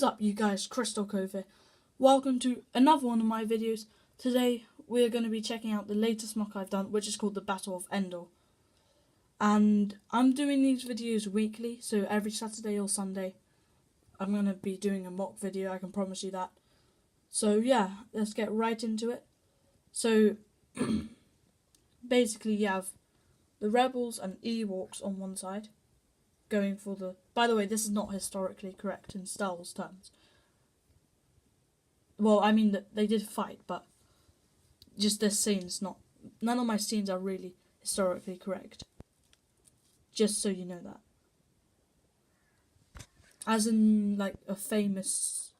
is up, you guys? Crystal Cove here. Welcome to another one of my videos. Today we're going to be checking out the latest MOC I've done, which is called the Battle of Endor. And I'm doing these videos weekly, so every Saturday or Sunday I'm going to be doing a MOC video, I can promise you that. So yeah, let's get right into it. So basically you have the Rebels and Ewoks on one side, going for the... By the way, this is not historically correct in Star Wars terms. Well, I mean, they did fight, but just this scene's not... None of my scenes are really historically correct. Just so you know that. As in, like, a famous...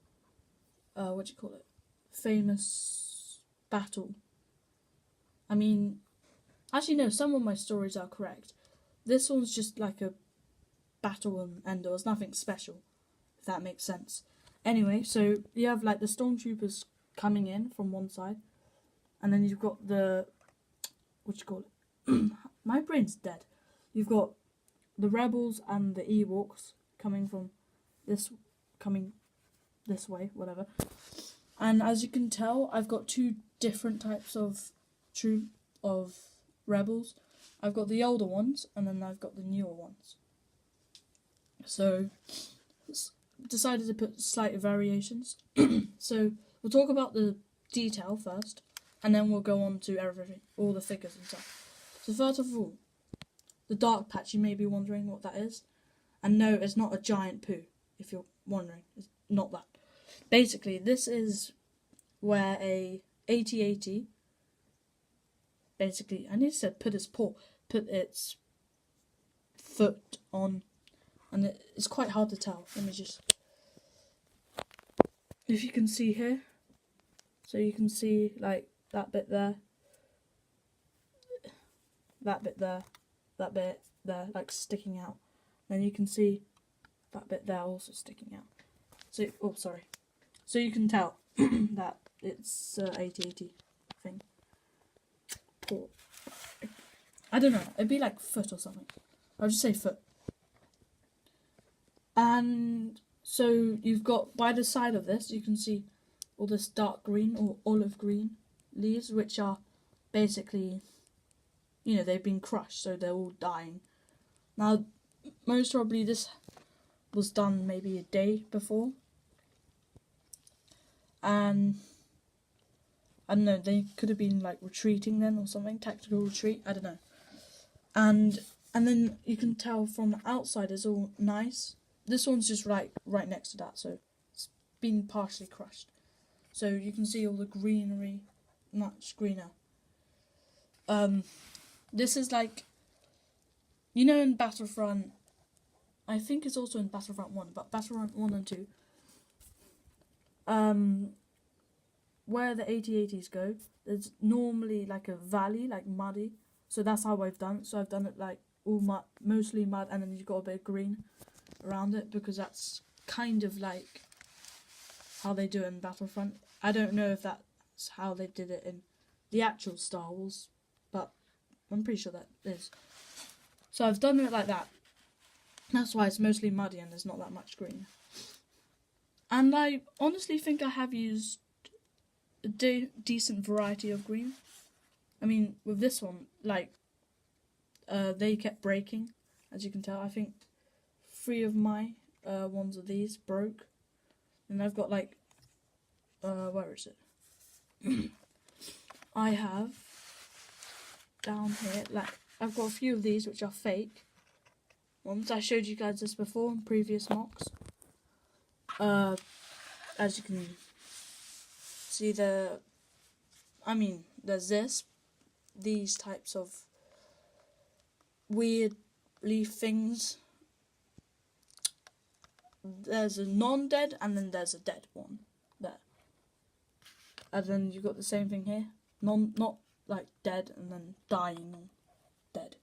what do you call it? Famous battle. I mean... Actually, no, some of my stories are correct. This one's just like a battle in Endor. It's nothing special, if that makes sense. Anyway, so you have like the stormtroopers coming in from one side, and then you've got the... what do you call it? My brain's dead. You've got the Rebels and the Ewoks coming this way, whatever. And as you can tell, I've got two different types of Rebels. I've got the older ones, and then I've got the newer ones. So, decided to put slight variations. So, we'll talk about the detail first, and then we'll go on to everything, all the figures and stuff. So first of all, the dark patch, you may be wondering what that is. And no, it's not a giant poo, if you're wondering. It's not that. Basically, this is where a AT-AT... Basically, I need to say put its foot on, and it's quite hard to tell. Let me just, if you can see here, so you can see like that bit there, that bit there, that bit there, like sticking out. Then you can see that bit there also sticking out. So, oh sorry. So you can tell that it's AT-AT thing. I don't know, it'd be like foot or something. I'll just say foot. And so you've got, by the side of this, you can see all this dark green or olive green leaves, which are basically, you know, they've been crushed, so they're all dying. Now, most probably this was done maybe a day before. And I don't know, they could have been like retreating then or something, tactical retreat, I don't know. And then you can tell from the outside it's all nice. This one's just right next to that, so it's been partially crushed. So you can see all the greenery, much greener. This is like, you know, in Battlefront, I think it's also in Battlefront 1, but Battlefront 1 and 2, where the AT-ATs go, there's normally like a valley, like muddy. So that's how I've done it. So I've done it like all mud, mostly mud, and then you've got a bit of green around it, because that's kind of like how they do it in Battlefront. I don't know if that's how they did it in the actual Star Wars, but I'm pretty sure that is. So I've done it like that. That's why it's mostly muddy and there's not that much green. And I honestly think I have used a decent variety of green. I mean, with this one, like, they kept breaking, as you can tell. I think 3 of my ones of these broke. And I've got, like, where is it? I have, down here, like, I've got a few of these which are fake ones. I showed you guys this before in previous MOCs. As you can see, there's these types of weird leaf things. There's a non-dead, and then there's a dead one there. And then you've got the same thing here. Not like dead and then dying or dead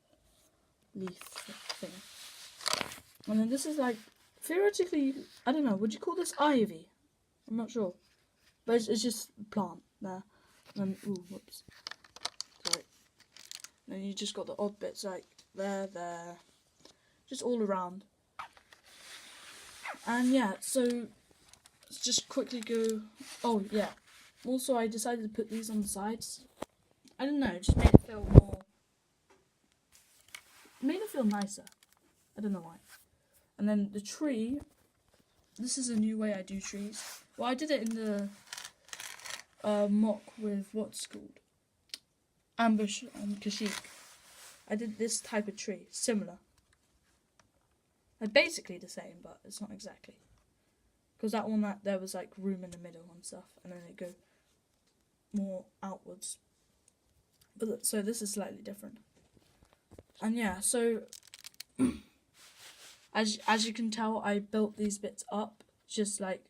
leaf thing. And then this is like, theoretically, I don't know, would you call this ivy? I'm not sure. But it's just a plant there. And then, ooh, whoops. Sorry. And then you just got the odd bits like there, just all around. And yeah, so let's just quickly go. Oh yeah. Also, I decided to put these on the sides. I don't know, it just made it feel more. Made it feel nicer. I don't know why. And then the tree. This is a new way I do trees. Well, I did it in the MOC with what's called Ambush and Kashyyyk. I did this type of tree, similar. Like basically the same, but it's not exactly. Because that one, there was like room in the middle and stuff, and then it go more outwards. But so this is slightly different. And yeah, so as you can tell, I built these bits up just like,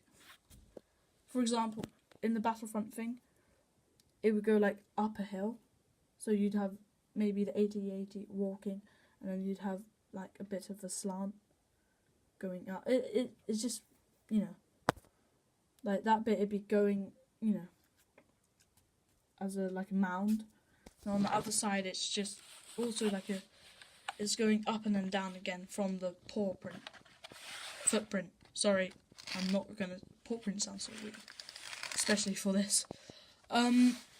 for example, in the Battlefront thing, it would go like up a hill, so you'd have maybe the 80-80 walking, and then you'd have like a bit of a slant going up. It's just, you know, like that bit it'd be going, you know, as a like a mound, and on the other side it's just also like it's going up and then down again from the footprint. Sorry, I'm not gonna. Paw print sounds so weird, especially for this.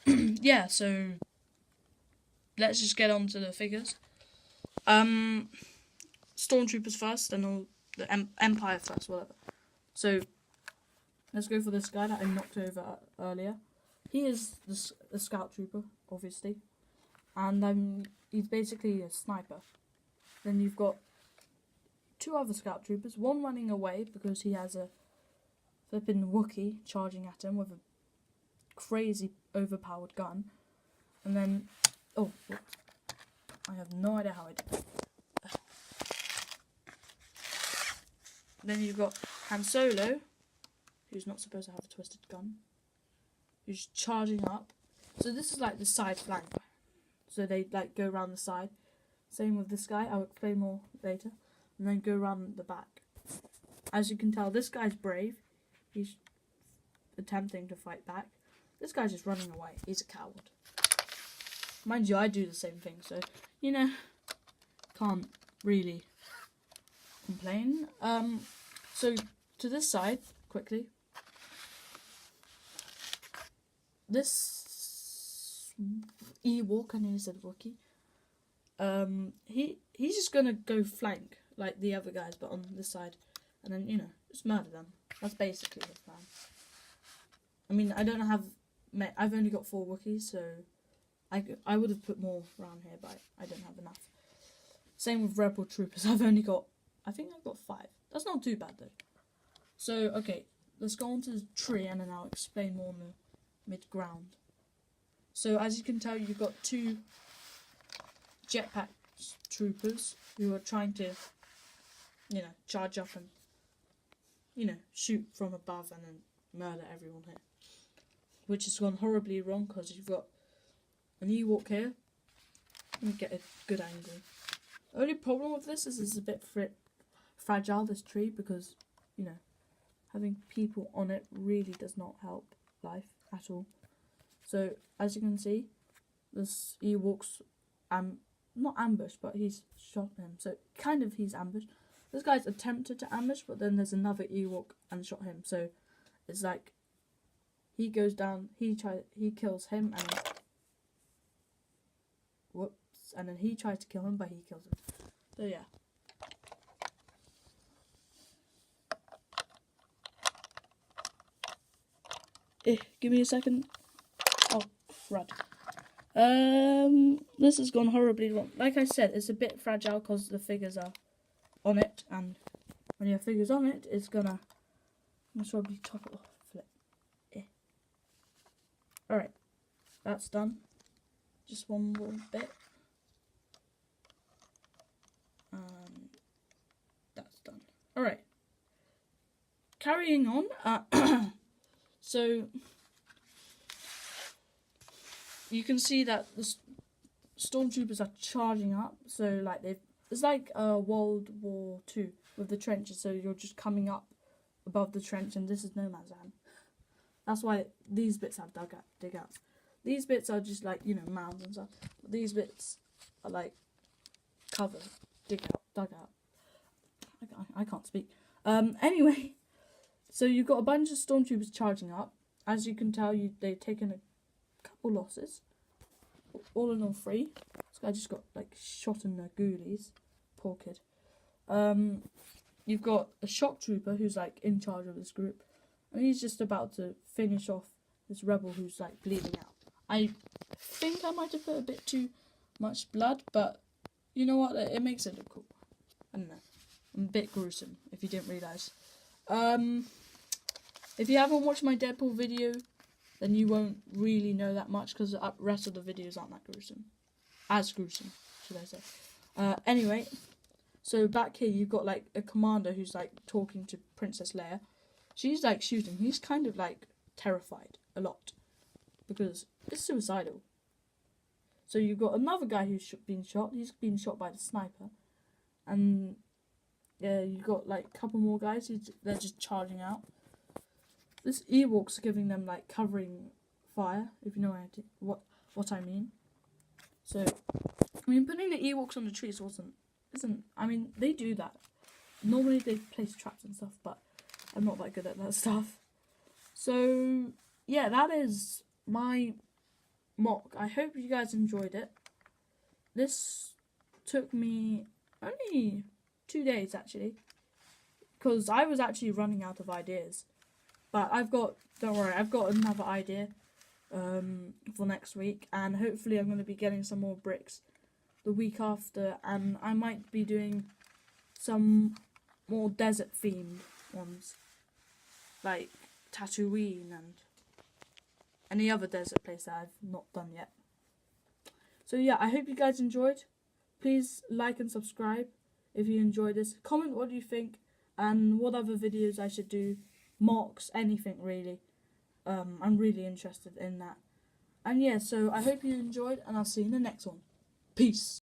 Yeah, so let's just get on to the figures. Stormtroopers first, and all the Empire first, whatever. So let's go for this guy that I knocked over earlier. He is the scout trooper, obviously, and he's basically a sniper. Then you've got two other scout troopers, one running away because he has a flipping Wookiee charging at him with a crazy overpowered gun. And then, oh, whoops. I have no idea how I did that. Then you've got Han Solo, who's not supposed to have a twisted gun, who's charging up. So this is like the side flank. So they like go around the side. Same with this guy, I'll explain more later. And then go around the back. As you can tell, this guy's brave. He's attempting to fight back. This guy's just running away. He's a coward. Mind you, I do the same thing, so, you know, can't really complain. So, to this side, quickly. This Ewok, I nearly said Wookiee. He's just gonna go flank like the other guys, but on this side, and then, you know, just murder them. That's basically his plan. I mean, I don't have. I've only got 4 Wookiees, so I would have put more around here, but I don't have enough. Same with Rebel Troopers. I think I've got 5. That's not too bad though. So okay, let's go on to the tree, and then I'll explain more on the mid-ground. So as you can tell, you've got 2 jetpack troopers who are trying to, you know, charge up and, you know, shoot from above and then murder everyone here. Which has gone horribly wrong because you've got an Ewok here. Let me get a good angle. The only problem with this is it's a bit fragile, this tree, because, you know, having people on it really does not help life at all. So, as you can see, this Ewok's not ambushed, but he's shot him. So, kind of he's ambushed. This guy's attempted to ambush, but then there's another Ewok and shot him. So, it's like, he goes down, he kills him, and then, whoops, and then he tries to kill him, but he kills him. So, yeah. Give me a second. Oh, crud. This has gone horribly wrong. Like I said, it's a bit fragile because the figures are on it, and when you have figures on it, it's gonna probably top it off. Flip. Alright, that's done. Just one more bit. That's done. Alright. Carrying on. So, you can see that the stormtroopers are charging up. So, like, it's like World War II with the trenches. So, you're just coming up above the trench, and this is no man's land. That's why these bits have dig outs. These bits are just like, you know, mounds and stuff. But these bits are like cover, dug out. I can't speak. Anyway, So you've got a bunch of stormtroopers charging up. As you can tell, they've taken a couple losses. All in all 3. This guy just got like shot in the ghoulies. Poor kid. You've got a shock trooper who's like in charge of this group, and he's just about to finish off this rebel who's like bleeding out. I think I might have put a bit too much blood, but you know what? It makes it look cool. I don't know. I'm a bit gruesome, if you didn't realise. If you haven't watched my Deadpool video, then you won't really know that much, because the rest of the videos aren't that gruesome. As gruesome, should I say. Anyway, so back here you've got like a commander who's like talking to Princess Leia. She's like shooting. He's kind of like terrified a lot, because it's suicidal. So you've got another guy who's been shot. He's been shot by the sniper. And yeah, you've got like a couple more guys they're just charging out. This Ewok's giving them like covering fire, if you know what I mean. So, I mean, putting the Ewoks on the trees isn't. I mean, they do that. Normally they place traps and stuff, but I'm not that good at that stuff. So yeah, that is my MOC. I hope you guys enjoyed it. This took me only 2 days actually, because I was actually running out of ideas. But don't worry, I've got another idea for next week, and hopefully I'm going to be getting some more bricks the week after, and I might be doing some more desert themed ones, like Tatooine and any other desert place that I've not done yet. So yeah, I hope you guys enjoyed. Please like and subscribe if you enjoyed this. Comment what you think and what other videos I should do. MOCs, anything really. I'm really interested in that. And yeah, so I hope you enjoyed, and I'll see you in the next one. Peace.